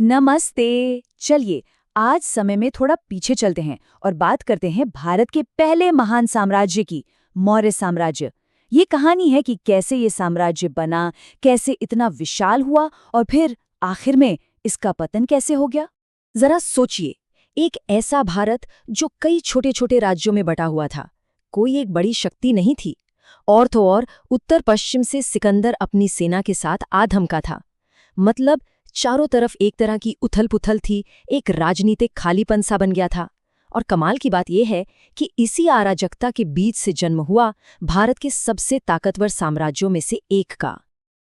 नमस्ते। चलिए आज समय में थोड़ा पीछे चलते हैं और बात करते हैं भारत के पहले महान साम्राज्य की, मौर्य साम्राज्य। ये कहानी है कि कैसे ये साम्राज्य बना, कैसे इतना विशाल हुआ और फिर आखिर में इसका पतन कैसे हो गया। जरा सोचिए, एक ऐसा भारत जो कई छोटे छोटे राज्यों में बटा हुआ था, कोई एक बड़ी शक्ति नहीं थी। और तो और उत्तर पश्चिम से सिकंदर अपनी सेना के साथ आ धमका था। मतलब चारों तरफ एक तरह की उथल-पुथल थी, एक राजनीतिक खालीपन सा बन गया था। और कमाल की बात यह है कि इसी अराजकता के बीच से जन्म हुआ भारत के सबसे ताकतवर साम्राज्यों में से एक का।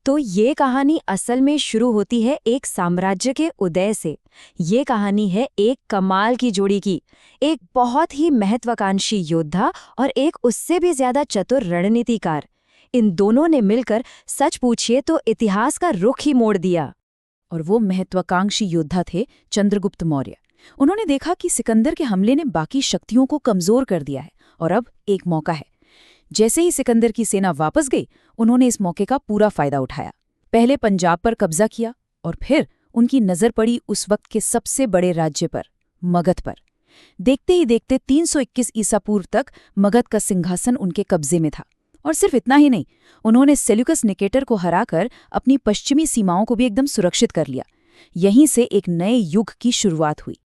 तो ये कहानी असल में शुरू होती है एक साम्राज्य के उदय से। ये कहानी है एक कमाल की जोड़ी की, एक बहुत ही महत्वाकांक्षी योद्धा और एक उससे भी ज्यादा चतुर रणनीतिकार। इन दोनों ने मिलकर सच पूछिए तो इतिहास का रुख ही मोड़ दिया। और वो महत्वाकांक्षी योद्धा थे चंद्रगुप्त मौर्य। उन्होंने देखा कि सिकंदर के हमले ने बाकी शक्तियों को कमजोर कर दिया है और अब एक मौका है। जैसे ही सिकंदर की सेना वापस गई, उन्होंने इस मौके का पूरा फायदा उठाया। पहले पंजाब पर कब्जा किया और फिर उनकी नजर पड़ी उस वक्त के सबसे बड़े राज्य पर, मगध पर। देखते ही देखते 321 ईसा पूर्व तक मगध का सिंहासन उनके कब्जे में था। और सिर्फ इतना ही नहीं, उन्होंने सेल्यूकस निकेटर को हराकर अपनी पश्चिमी सीमाओं को भी एकदम सुरक्षित कर लिया। यहीं से एक नए युग की शुरुआत हुई।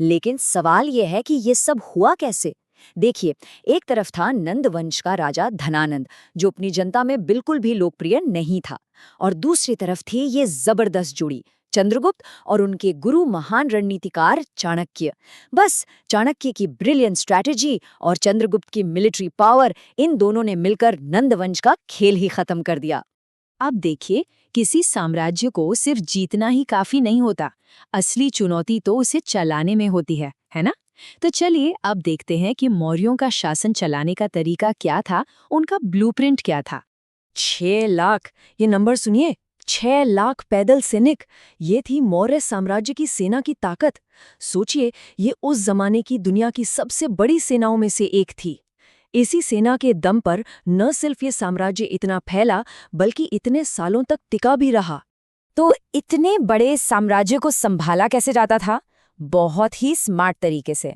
लेकिन सवाल यह है कि ये सब हुआ कैसे? देखिए, एक तरफ था नंद वंश का राजा धनानंद, जो अपनी जनता में बिल्कुल भी लोकप्रिय नहीं था, और दूसरी तरफ थी ये जबरदस्त जोड़ी, चंद्रगुप्त और उनके गुरु महान रणनीतिकार चाणक्य। बस चाणक्य की ब्रिलियंट स्ट्रैटेजी और चंद्रगुप्त की मिलिट्री पावर, इन दोनों ने मिलकर नंद वंश का खेल ही खत्म कर दिया। अब देखिए, किसी साम्राज्य को सिर्फ जीतना ही काफी नहीं होता, असली चुनौती तो उसे चलाने में होती है ना? तो चलिए अब देखते हैं कि मौर्यों का शासन चलाने का तरीका क्या था, उनका ब्लूप्रिंट क्या था। 6 लाख, ये नंबर सुनिए, 6 लाख पैदल सैनिक, ये थी मौर्य साम्राज्य की सेना की ताकत। सोचिए, ये उस जमाने की दुनिया की सबसे बड़ी सेनाओं में से एक थी। इसी सेना के दम पर न सिर्फ ये साम्राज्य इतना फैला, बल्कि इतने सालों तक टिका भी रहा। तो इतने बड़े साम्राज्य को संभाला कैसे जाता था? बहुत ही स्मार्ट तरीके से।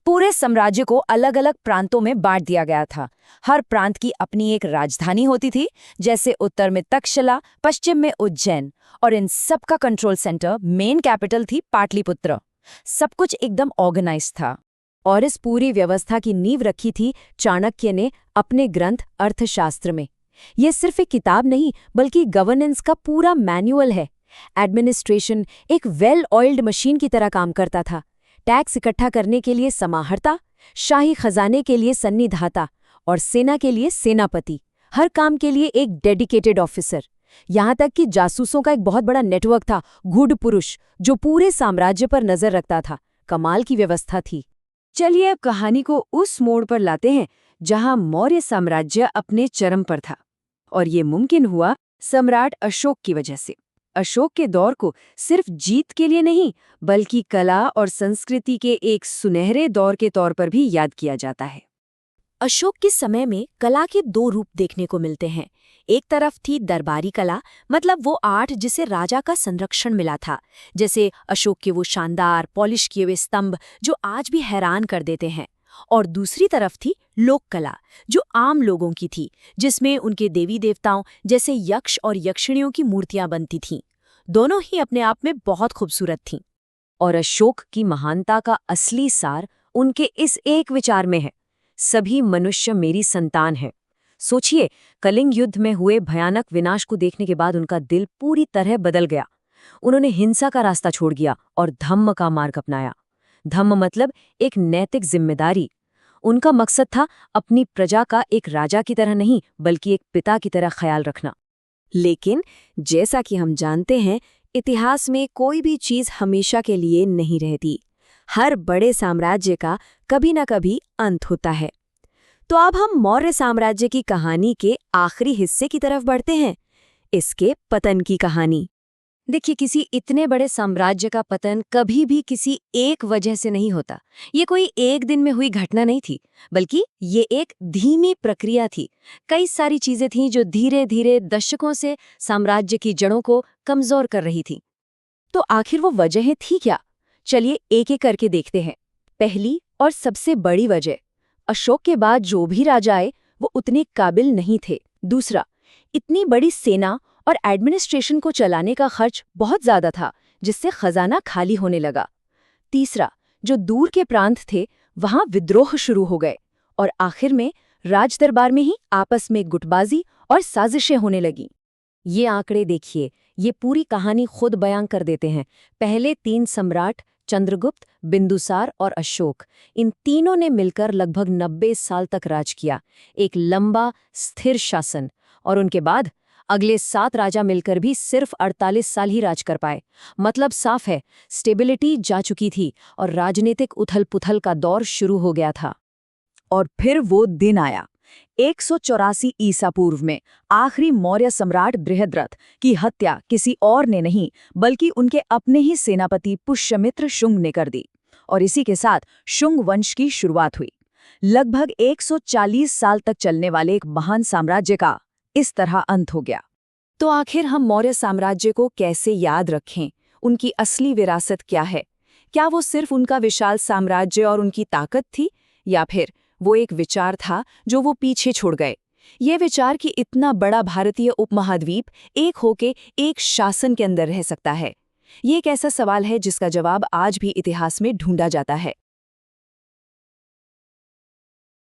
पूरे साम्राज्य को अलग अलग प्रांतों में बांट दिया गया था। हर प्रांत की अपनी एक राजधानी होती थी, जैसे उत्तर में तक्षशिला, पश्चिम में उज्जैन, और इन सब का कंट्रोल सेंटर, मेन कैपिटल थी पाटलिपुत्र। सब कुछ एकदम ऑर्गेनाइज था। और इस पूरी व्यवस्था की नींव रखी थी चाणक्य ने अपने ग्रंथ अर्थशास्त्र में। ये सिर्फ एक किताब नहीं, बल्कि गवर्नेंस का पूरा मैनुअल है। एडमिनिस्ट्रेशन एक वेल ऑयल्ड मशीन की तरह काम करता था। टैक्स इकट्ठा करने के लिए समाहर्ता, शाही खजाने के लिए सन्निधाता और सेना के लिए सेनापति। हर काम के लिए एक डेडिकेटेड ऑफिसर। यहाँ तक कि जासूसों का एक बहुत बड़ा नेटवर्क था, गूढ़ पुरुष, जो पूरे साम्राज्य पर नजर रखता था। कमाल की व्यवस्था थी। चलिए अब कहानी को उस मोड़ पर लाते हैं जहां मौर्य साम्राज्य अपने चरम पर था। और ये मुमकिन हुआ सम्राट अशोक की वजह से। अशोक के दौर को सिर्फ जीत के लिए नहीं, बल्कि कला और संस्कृति के एक सुनहरे दौर के तौर पर भी याद किया जाता है। अशोक के समय में कला के 2 रूप देखने को मिलते हैं। एक तरफ थी दरबारी कला, मतलब वो आर्ट जिसे राजा का संरक्षण मिला था, जैसे अशोक के वो शानदार पॉलिश किए हुए स्तंभ जो आज भी हैरान कर देते हैं। और दूसरी तरफ थी लोक कला, जो आम लोगों की थी, जिसमें उनके देवी देवताओं जैसे यक्ष और यक्षिणियों की मूर्तियां बनती थीं। दोनों ही अपने आप में बहुत खूबसूरत थीं। और अशोक की महानता का असली सार उनके इस एक विचार में है, सभी मनुष्य मेरी संतान है। सोचिए, कलिंग युद्ध में हुए भयानक विनाश को देखने के बाद उनका दिल पूरी तरह बदल गया। उन्होंने हिंसा का रास्ता छोड़ दिया और धम्म का मार्ग अपनाया। धम्म मतलब एक नैतिक जिम्मेदारी। उनका मकसद था अपनी प्रजा का एक राजा की तरह नहीं, बल्कि एक पिता की तरह ख्याल रखना। लेकिन जैसा कि हम जानते हैं, इतिहास में कोई भी चीज हमेशा के लिए नहीं रहती। हर बड़े साम्राज्य का कभी न कभी अंत होता है। तो अब हम मौर्य साम्राज्य की कहानी के आखिरी हिस्से की तरफ बढ़ते हैं, इसके पतन की कहानी। देखिए, किसी इतने बड़े साम्राज्य का पतन कभी भी किसी एक वजह से नहीं होता। ये कोई एक दिन में हुई घटना नहीं थी, बल्कि ये एक धीमी प्रक्रिया थी। कई सारी चीजें थीं जो धीरे धीरे दशकों से साम्राज्य की जड़ों को कमजोर कर रही थी। तो आखिर वो वजहें थी क्या? चलिए एक एक करके देखते हैं। पहली और सबसे बड़ी वजह, अशोक के बाद जो भी राजा आए वो उतने काबिल नहीं थे। दूसरा, इतनी बड़ी सेना और एडमिनिस्ट्रेशन को चलाने का खर्च बहुत ज्यादा था, जिससे खजाना खाली होने लगा। तीसरा, जो दूर के प्रांत थे वहां विद्रोह शुरू हो गए। और आखिर में राजदरबार में ही आपस में गुटबाजी और साजिशें होने लगीं। ये आंकड़े देखिए, ये पूरी कहानी खुद बयां कर देते हैं। पहले 3 सम्राट चंद्रगुप्त, बिंदुसार और अशोक, इन तीनों ने मिलकर लगभग 90 साल तक राज किया, एक लंबा स्थिर शासन। और उनके बाद अगले 7 राजा मिलकर भी सिर्फ 48 साल ही राज कर पाए। मतलब साफ है, स्टेबिलिटी जा चुकी थी और राजनीतिक उथल-पुथल का दौर शुरू हो गया था। और फिर वो दिन आया 184 ईसा पूर्व में, आखिरी मौर्य सम्राट बृहद्रथ की हत्या किसी और ने नहीं बल्कि उनके अपने ही सेनापति पुष्यमित्र शुंग ने कर दी। और इसी के साथ शुंग वंश की शुरुआत हुई। लगभग 140 साल तक चलने वाले एक महान साम्राज्य का इस तरह अंत हो गया। तो आखिर हम मौर्य साम्राज्य को कैसे याद रखें? उनकी असली विरासत क्या है? क्या वो सिर्फ उनका विशाल साम्राज्य और उनकी ताकत थी, या फिर वो एक विचार था जो वो पीछे छोड़ गए? ये विचार कि इतना बड़ा भारतीय उपमहाद्वीप एक होके एक शासन के अंदर रह सकता है, ये एक ऐसा सवाल है जिसका जवाब आज भी इतिहास में ढूंढा जाता है।